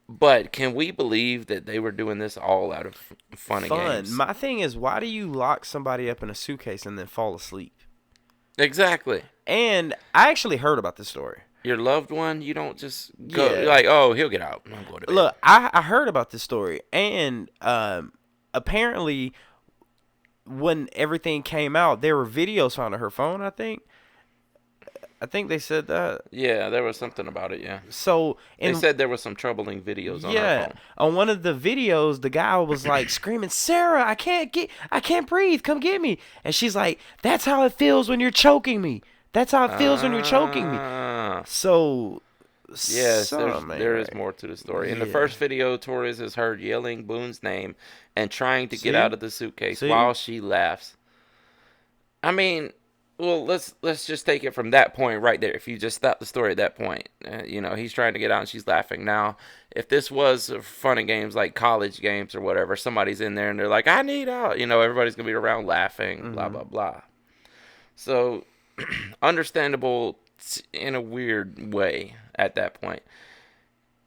A: But can we believe that they were doing this all out of fun and games?
B: My thing is, why do you lock somebody up in a suitcase and then fall asleep?
A: Exactly.
B: And I actually heard about this story.
A: Your loved one, you don't just go like, oh, he'll get out. I'm going to bed.
B: Look, I heard about this story, and apparently when everything came out, there were videos found on her phone, I think. I think they said that.
A: Yeah, there was something about it, yeah.
B: So
A: they said there was some troubling videos on her phone.
B: On one of the videos, the guy was like screaming, "Sarah, I can't breathe. Come get me." And she's like, "That's how it feels when you're choking me. That's how it feels when you're choking me." So
A: yes, there is more to the story. In the first video, Torres is heard yelling Boone's name and trying to get out of the suitcase while she laughs. I mean, well, let's just take it from that point right there. If you just stop the story at that point, he's trying to get out and she's laughing. Now, if this was fun and games like college games or whatever, somebody's in there and they're like, "I need out," everybody's gonna be around laughing, blah blah blah. So, understandable in a weird way at that point.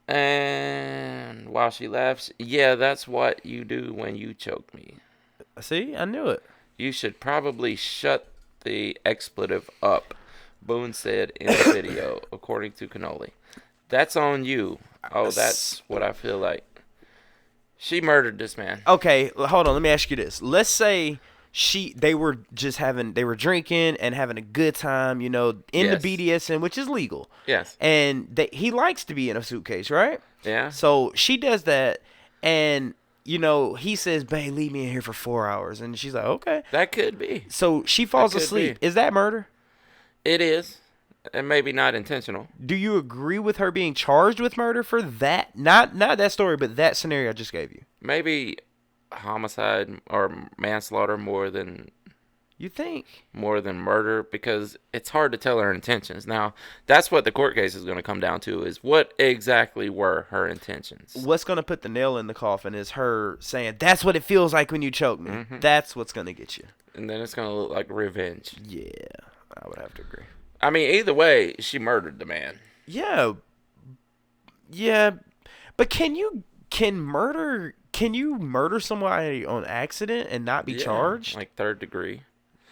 A: And while she laughs, yeah, that's what you do when you choke me.
B: See, I knew it.
A: You should probably shut the expletive up, Boone said in the video, according to Cannoli. That's on you. Oh, that's what I feel like. She murdered this man.
B: Okay, hold on. Let me ask you this. Let's say they were drinking and having a good time, in the BDSM, which is legal.
A: Yes.
B: And he likes to be in a suitcase, right?
A: Yeah.
B: So she does that, and he says, "Babe, leave me in here for 4 hours." And she's like, "Okay."
A: That could be.
B: So she falls asleep. Is that murder?
A: It is. And maybe not intentional.
B: Do you agree with her being charged with murder for that? Not that story, but that scenario I just gave you.
A: Maybe homicide or manslaughter more than...
B: You think?
A: More than murder, because it's hard to tell her intentions. Now, that's what the court case is going to come down to, is what exactly were her intentions.
B: What's going to put the nail in the coffin is her saying, "That's what it feels like when you choke me." Mm-hmm. That's what's going to get you.
A: And then it's going to look like revenge.
B: Yeah, I would have to agree.
A: I mean, either way, she murdered the man.
B: Yeah, Yeah, but can you murder somebody on accident and not be
A: Yeah,
B: charged?
A: like third degree.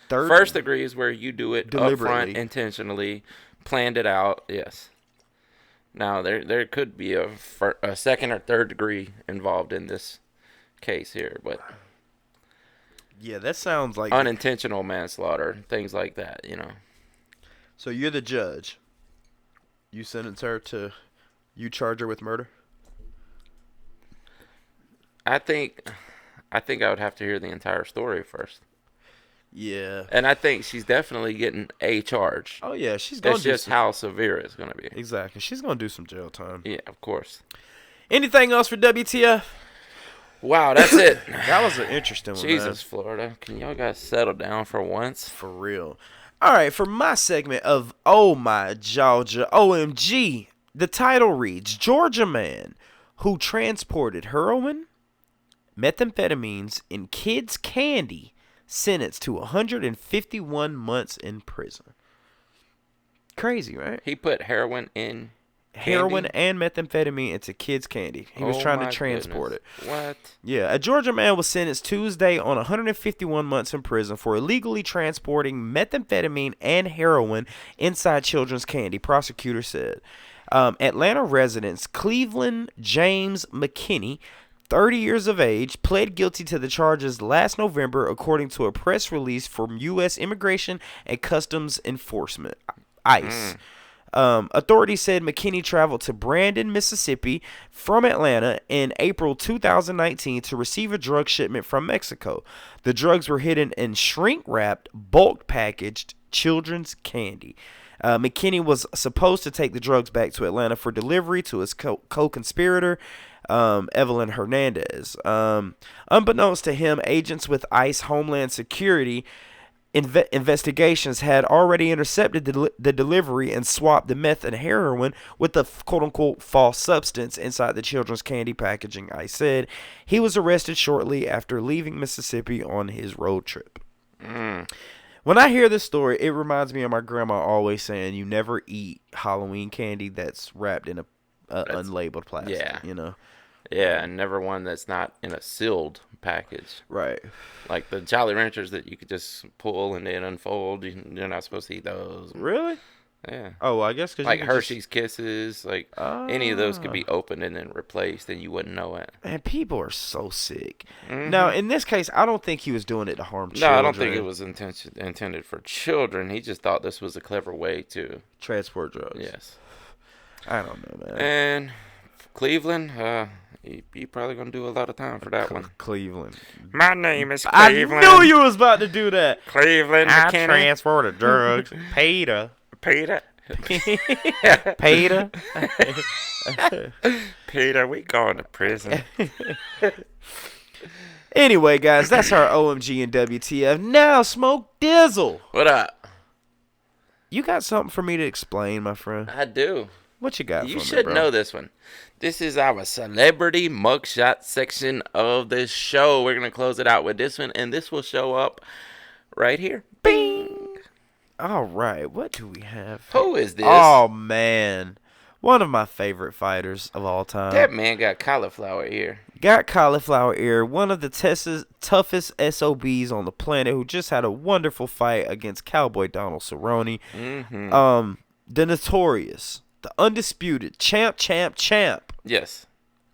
B: Third
A: First degree is where you do it up front,
B: deliberately.
A: intentionally, planned it out. Yes. Now there could be a second or third degree involved in this case here, but
B: Yeah, that sounds like
A: unintentional manslaughter, things like that.
B: So you're the judge. You charge her with murder?
A: I think I would have to hear the entire story first.
B: Yeah.
A: And I think she's definitely getting a charge.
B: Oh yeah, she's gonna
A: It's
B: do
A: just how severe it's going to be.
B: exactly. She's gonna do some jail time.
A: Yeah, of course.
B: Anything else for WTF?
A: Wow, that's it.
B: That was an interesting one.
A: Jesus,
B: Man.
A: Florida. Can y'all guys settle down for once?
B: For real. All right, for my segment of Oh My Georgia, OMG, the title reads Georgia man who transported heroin, methamphetamines, and kids' candy sentenced to 151 months in prison. Crazy, right?
A: He put heroin in
B: Heroin
A: candy?
B: and methamphetamine into kids' candy. He was trying to
A: my
B: transport
A: goodness.
B: it.
A: What?
B: Yeah, a Georgia man was sentenced Tuesday on 151 months in prison for illegally transporting methamphetamine and heroin inside children's candy, prosecutors said. Atlanta residents Cleveland James McKinney, 30 years of age, pled guilty to the charges last November, according to a press release from U.S. Immigration and Customs Enforcement, ICE. Authorities said McKinney traveled to Brandon, Mississippi from Atlanta in April 2019 to receive a drug shipment from Mexico. The drugs were hidden in shrink-wrapped, bulk-packaged children's candy. McKinney was supposed to take the drugs back to Atlanta for delivery to his co-conspirator, Evelyn Hernandez. Unbeknownst to him, agents with ICE Homeland Security investigations had already intercepted the delivery and swapped the meth and heroin with the quote-unquote false substance inside the children's candy packaging, I said. He was arrested shortly after leaving Mississippi on his road trip. When I hear this story, it reminds me of my grandma always saying, you never eat Halloween candy that's wrapped in a unlabeled plastic,
A: Yeah.
B: you know?
A: Yeah, and never one that's not in a sealed package.
B: Right.
A: Like the Jolly Ranchers that you could just pull and then unfold. You're not supposed to eat those.
B: Really?
A: Yeah.
B: Oh, well, I guess because
A: Like Hershey's Kisses, like any of those could
B: Ah.
A: be opened and then replaced, and you wouldn't know it.
B: Man, people are so sick.
A: Mhm.
B: Now, in this case, I don't think he was doing it to harm
A: No,
B: children.
A: I don't think it was intended for children. He just thought this was a clever way to.
B: Transport drugs.
A: Yes.
B: I don't know, man.
A: And Cleveland, you probably gonna do a lot of time for that one.
B: Cleveland.
A: My name is
B: I
A: Cleveland.
B: knew you was about to do that.
A: Cleveland
B: I
A: McKinney.
B: transported drugs. Peter.
A: Peter.
B: Peter.
A: Peter, we going to prison.
B: Anyway, guys, that's our OMG and WTF. Now, Smoke Dizzle.
A: What up?
B: You got something for me to explain, my friend?
A: I do.
B: What you got
A: You
B: for me,
A: should
B: bro?
A: know this one. This is our celebrity mugshot section of this show. We're going to close it out with this one, and this will show up right here. Bing!
B: All right, what do we have?
A: Who is this?
B: Oh, man. One of my favorite fighters of all time.
A: That man got cauliflower ear.
B: Got cauliflower ear, one of the toughest SOBs on the planet, who just had a wonderful fight against Cowboy Donald Cerrone.
A: Mm-hmm.
B: The notorious, the undisputed champ,
A: Yes.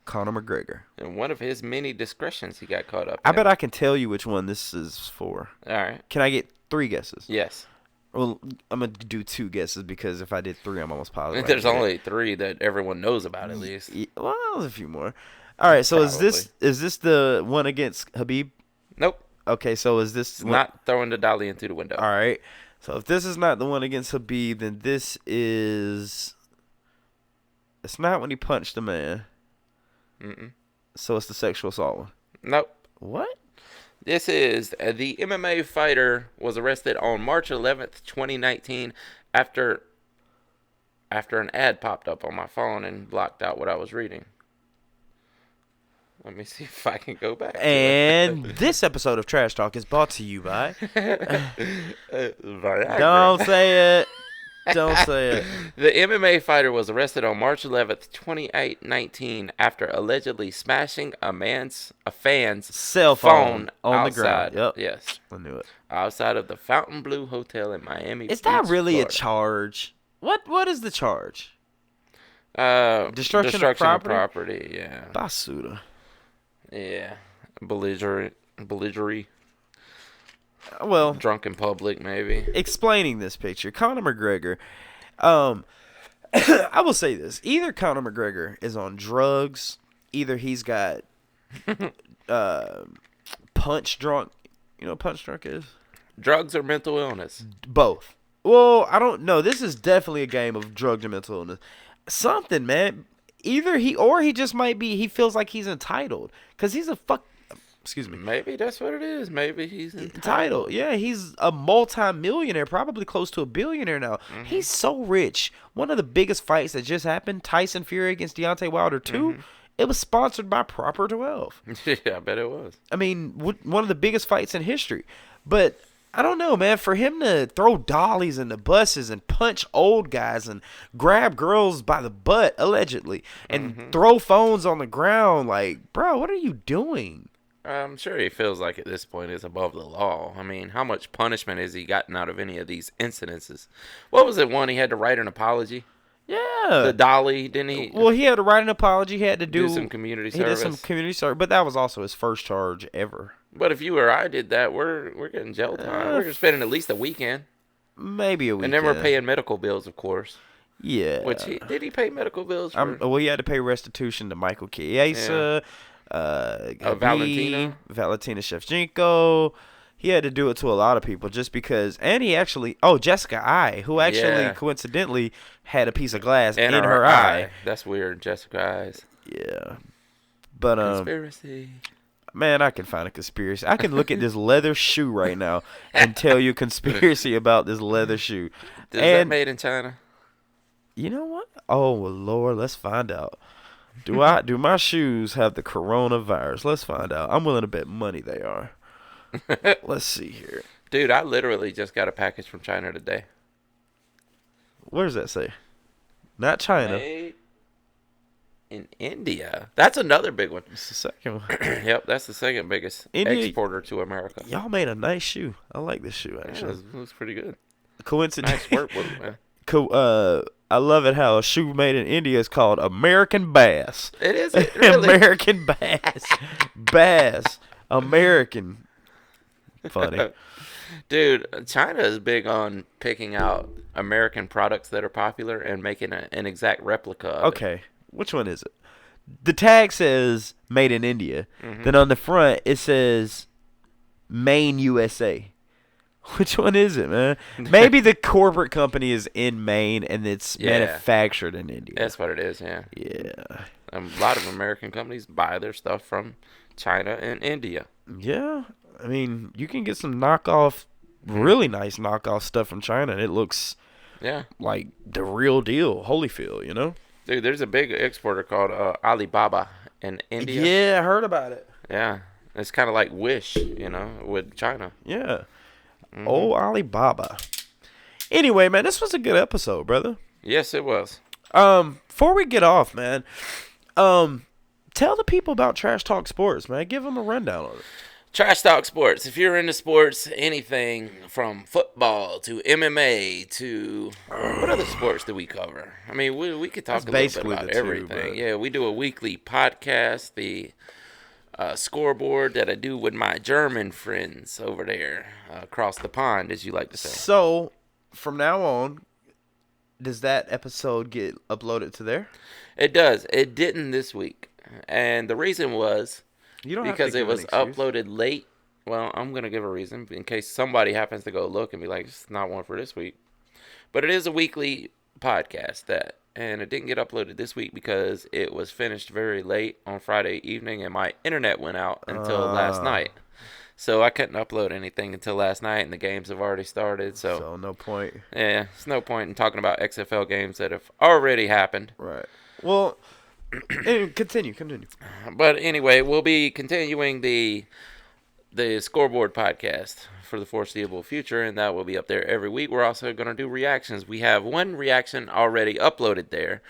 B: Conor McGregor.
A: And one of his many discretions he got caught up
B: I
A: in.
B: bet I can tell you which one this is for.
A: All right.
B: Can I get 3 guesses?
A: Yes.
B: Well, I'm going to do 2 guesses because if I did 3, I'm almost positive.
A: There's only 3 that everyone knows about, at least.
B: Well, there's a few more. All right, so is this the one against Habib?
A: Nope.
B: Okay, so is this one?
A: Not throwing the dolly into the window.
B: All right. So if this is not the one against Habib, then this is. It's not when he punched the man.
A: Mm-mm.
B: So it's the sexual assault one.
A: Nope.
B: What?
A: This is the MMA fighter was arrested on March 11th, 2019 after an ad popped up on my phone and blocked out what I was reading. Let me see if I can go back.
B: And this episode of Trash Talk is brought to you by.
A: Viagra.
B: Don't say it. Don't say it.
A: The MMA fighter was arrested on March 11th, 2019, after allegedly smashing a fan's
B: Cell phone
A: phone
B: on the ground.
A: outside.
B: Yep.
A: Yes,
B: I knew it.
A: outside of the Fountain Blue Hotel in Miami
B: Is
A: Beach,
B: that really a
A: Florida.
B: charge? What is the charge? Destruction of
A: Destruction of
B: property?
A: property. Yeah,
B: Basuda.
A: yeah. Belligerent,
B: Well,
A: drunk in public, maybe.
B: explaining this picture, Conor McGregor. Um, I will say this: either Conor McGregor is on drugs, either he's got uh, punch drunk. You know what punch drunk is?
A: Drugs or mental illness.
B: Both. Well, I don't know. This is definitely a game of drugs and mental illness. Something, man. Either he just might be. He feels like he's entitled because he's a fuck. Excuse me.
A: Maybe that's what it is. Maybe he's
B: Entitled. Yeah, he's a multi-millionaire, probably close to a billionaire now.
A: Mm-hmm.
B: He's so rich. One of the biggest fights that just happened, Tyson Fury against Deontay Wilder 2,
A: Mm-hmm.
B: it was sponsored by Proper 12.
A: Yeah, I bet it was.
B: I mean, one of the biggest fights in history. But I don't know, man. For him to throw dollies into buses and punch old guys and grab girls by the butt, allegedly, and throw phones on the ground, like, bro, what are you doing?
A: I'm sure he feels like at this point is above the law. I mean, how much punishment has he gotten out of any of these incidences? What was it one he had to write an apology?
B: Yeah.
A: The dolly, didn't he?
B: Well, he had to write an apology. He had to
A: do some community
B: He
A: service.
B: did some community service, but that was also his first charge ever.
A: But if you or I did that, we're getting jail time. We're spending at least a weekend.
B: Maybe a weekend.
A: And then we're paying medical bills, of course.
B: Yeah.
A: Which did he pay medical bills for?
B: Well, he had to pay restitution to Michael Chiesa,
A: Valentina
B: Shevchenko. He had to do it to a lot of people just because, and he actually, Jessica I, who actually coincidentally had a piece of glass in her eye.
A: That's weird, Jessica Eyes.
B: Yeah. But,
A: Conspiracy.
B: man, I can find a conspiracy. I can look at this leather shoe right now and tell you a conspiracy about this leather shoe.
A: Is that made in China?
B: You know what? Oh, Lord, let's find out. Do my shoes have the coronavirus? Let's find out. I'm willing to bet money they are. Let's see here.
A: Dude, I literally just got a package from China today.
B: Where does that say? Not China.
A: Made in India. That's another big one.
B: It's the second one.
A: Yep, that's the second biggest
B: India,
A: exporter to America.
B: Y'all made a nice shoe. I like this shoe, actually.
A: Yeah, it was pretty good.
B: Coincidence.
A: Nice work with it, man.
B: I love it how a shoe made in India is called American Bass.
A: It is, it really.
B: American Bass. Bass. American. Funny.
A: Dude, China is big on picking out American products that are popular and making an exact replica of it.
B: Okay, which one is it? The tag says made in India.
A: Mm-hmm.
B: Then on the front it says Maine, USA. Which one is it, man? Maybe the corporate company is in Maine and it's manufactured in India.
A: That's what it is, yeah.
B: Yeah.
A: A lot of American companies buy their stuff from China and India.
B: Yeah. I mean, you can get some knockoff, really nice knockoff stuff from China, and it looks like the real deal, Holyfield, you know?
A: Dude, there's a big exporter called Alibaba in India.
B: Yeah, I heard about it.
A: Yeah. It's kind of like Wish, with China.
B: Yeah. Mm-hmm. Oh, Alibaba. Anyway, man, this was a good episode, brother.
A: Yes, it was.
B: Before we get off, man, tell the people about Trash Talk Sports, man. Give them a rundown on it.
A: Trash Talk Sports. If you're into sports, anything from football to MMA to what other sports do we cover? I mean, we could talk a little bit about everything. Yeah, we do a weekly podcast, the scoreboard that I do with my German friends over there across the pond, as you like to say.
B: So, from now on, does that episode get uploaded to there?
A: It does. It didn't this week, and the reason was.
B: Because
A: it was uploaded late. Well, I'm going to give a reason in case somebody happens to go look and be like, it's not one for this week. But it is a weekly podcast and it didn't get uploaded this week because it was finished very late on Friday evening and my internet went out until last night. So I couldn't upload anything until last night and the games have already started. So
B: no point.
A: Yeah, it's no point in talking about XFL games that have already happened.
B: Right. Well, continue.
A: But anyway, we'll be continuing the the Scoreboard podcast for the foreseeable future, and that will be up there every week. We're also going to do reactions. We have one reaction already uploaded there,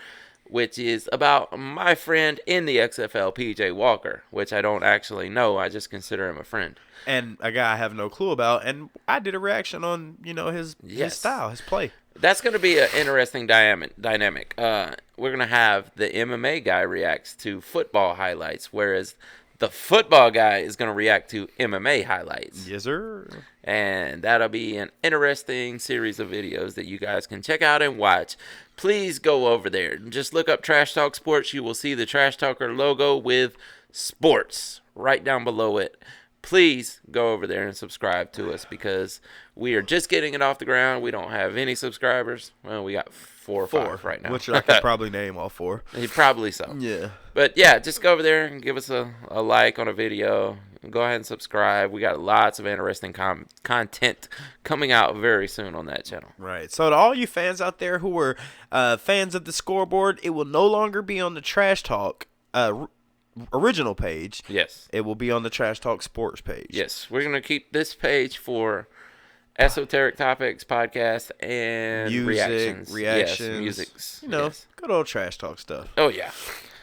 A: which is about my friend in the XFL, PJ Walker, which I don't actually know. I just consider him a friend.
B: And a guy I have no clue about, and I did a reaction on his style, his play.
A: That's going to be an interesting dynamic. We're going to have the MMA guy reacts to football highlights, whereas the football guy is going to react to MMA highlights.
B: Yes, sir.
A: And that'll be an interesting series of videos that you guys can check out and watch. Please go over there. Just look up Trash Talk Sports. You will see the Trash Talker logo with sports right down below it. Please go over there and subscribe to us because we are just getting it off the ground. We don't have any subscribers. Well, we got four or five right now.
B: Which I could probably name all four.
A: Probably so.
B: Yeah.
A: But yeah, just go over there and give us a like on a video. Go ahead and subscribe. We got lots of interesting content coming out very soon on that channel.
B: Right. So to all you fans out there who are fans of the Scoreboard, it will no longer be on the Trash Talk original page.
A: Yes.
B: It will be on the Trash Talk Sports page.
A: Yes. We're going to keep this page for esoteric topics, podcasts, and reactions.
B: Yes,
A: musics.
B: Good old Trash Talk stuff.
A: Oh, yeah.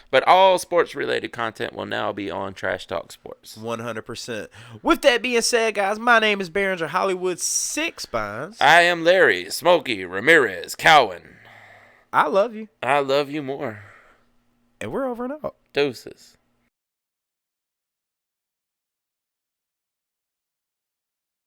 A: But all sports-related content will now be on Trash Talk Sports.
B: 100%. With that being said, guys, my name is Behringer Hollywood Six Spines.
A: I am Larry Smokey Ramirez Cowan.
B: I love you.
A: I love you more.
B: And we're over and out.
A: Deuces.